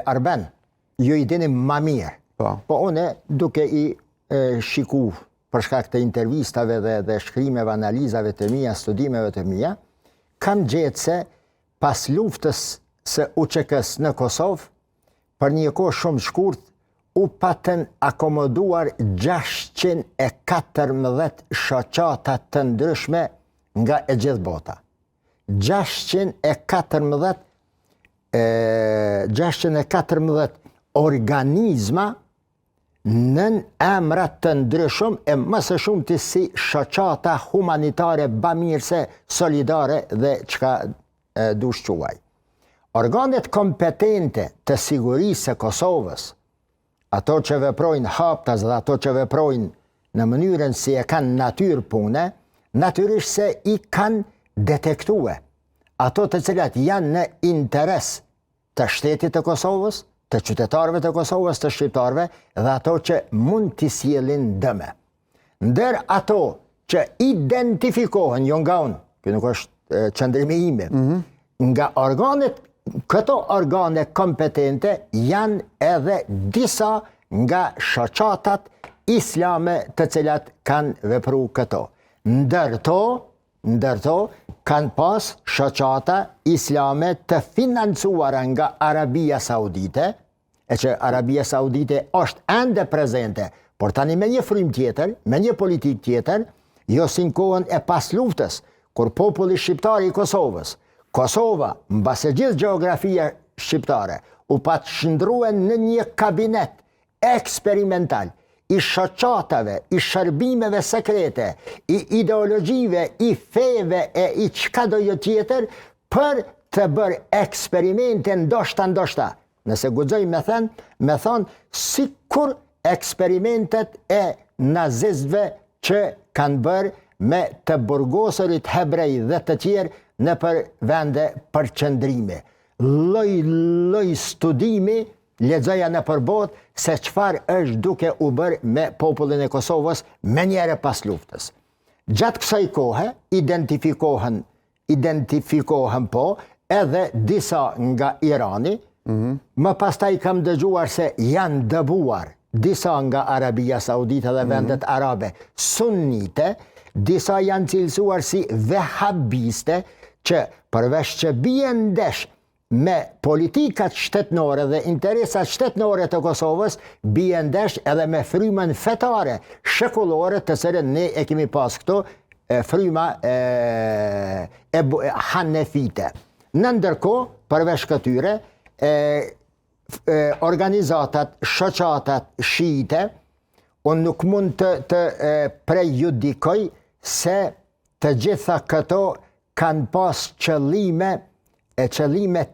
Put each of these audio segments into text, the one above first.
Arben, ju I dini ma mirë. Po une duke I shiku për shkak të intervistave dhe shkrimeve, analizave të mia, studimeve të mia, kam gjetë se pas luftës së UÇK-s në Kosovë, për një kohë shumë shkurt, u patën akomoduar 614 shoqata të ndryshme nga e gjithë bota. 614 organizma në emrat të ndryshëm e më së shumti si shoqata humanitare, bamirëse, solidare dhe çka dush quaj. Organet kompetente të sigurisë së Kosovës, ato që veprojnë haptas dhe ato që veprojnë në mënyrën si e kanë natyrë pune, natyrisht se I kanë detektue ato të cilat janë në interes të shtetit të Kosovës, të qytetarëve të Kosovës, të shqiptarëve, dhe ato që mund t'i sjellin dëme. Ndër ato që identifikohen, jo nga unë, kjo nuk është qëndrimi ime, nga këto organe kompetente janë edhe disa nga shoqatat islame të cilat kanë vepru këto. Ndërto kanë pas shoqata islame të financuara nga Arabia Saudite, e që Arabia Saudite është ende prezente, por tani me një frym tjetër, me një politik tjetër, jo si në kohën e pas luftës, kur populli shqiptar I Kosovës, Kosova, mbase gjithë gjeografia shqiptare, u pat shndruen në një kabinet eksperimental, I shoqatave, I shërbimeve sekrete, I ideologjive, I feve e I çka do jo tjetër për të bërë eksperimente ndoshta. Nëse guxoj me thonë si kur eksperimentet e nazistëve që kanë bërë me të burgosërit hebrej dhe të tjerë në për vende përqendrime. Lloj studimi lexoja në përbot se çfarë është duke u bërë me popullin e Kosovës me njëre pas luftës. Gjatë kësaj kohe identifikohen po edhe disa nga Irani, më pastaj kam dëgjuar se janë dëbuar disa nga Arabia Saudite dhe vendet arabe sunnite, disa janë cilësuar si vehabiste që përveç që bien ndesh me politikat shtetnore dhe interesat shtetnore të Kosovës, bie ndesh edhe me frymën fetare, shekullore të cilën ne e kemi pas këto, fryma hanefite. Në ndërkohë, përveç këtyre, organizatat, shoqatat shiite, unë nuk mund të prejudikoj se të gjitha këto kanë pas qëllime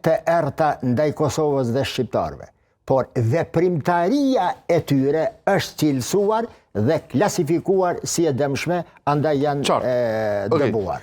të errta ndaj Kosovës dhe shqiptarëve. Por veprimtaria e tyre është cilësuar dhe klasifikuar si e dëmshme, andaj janë dëbuar.